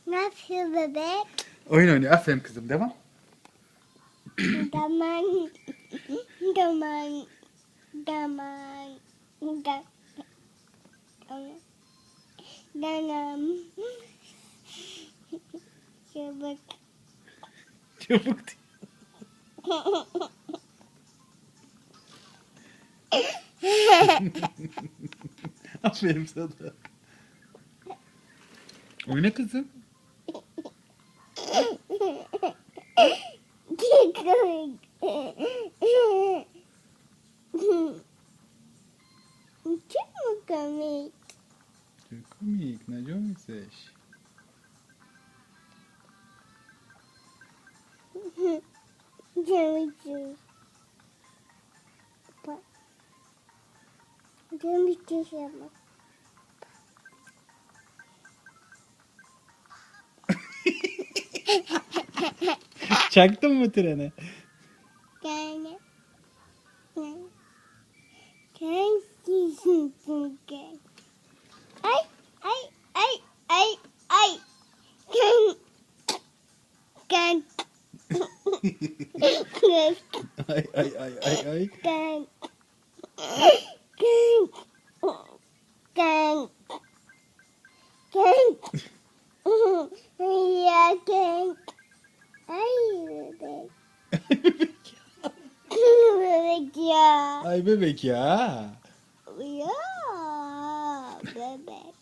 Ne yapıyor bebek? Oyun oynuyor. Aferin kızım. Devam. Daman. Daman. Daman. Danam. Çabuk. Çabuk diyor. Aferin sana. Oyna kızım. Çok komik. Çok komik. Na jesteś. Demeyeceğiz. Demeyeceğiz ama. Çaktın mı trene? Yani. Sen kimsin gel? Ay ay ay ay ay. Gel. Gel. Ay ay ay ay ay. Gel. Gel. Gel. Gel. Ya gel. Ay bebek. Bebek ya. Ay bebek ya. Ya bebek.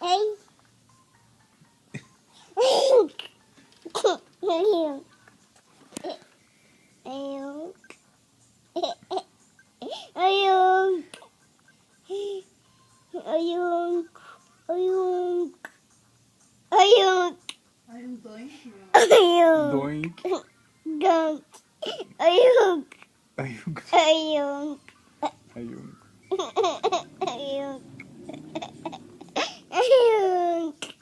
Ay. Ayunk. Ayunk. Ayunk. Ayunk. Ayunk. Ayunk. I'm going here. Ayunk. Doink. Don't. Ayunk. Ayunk. Ayunk. Ayunk. Ayunk. Ayunk.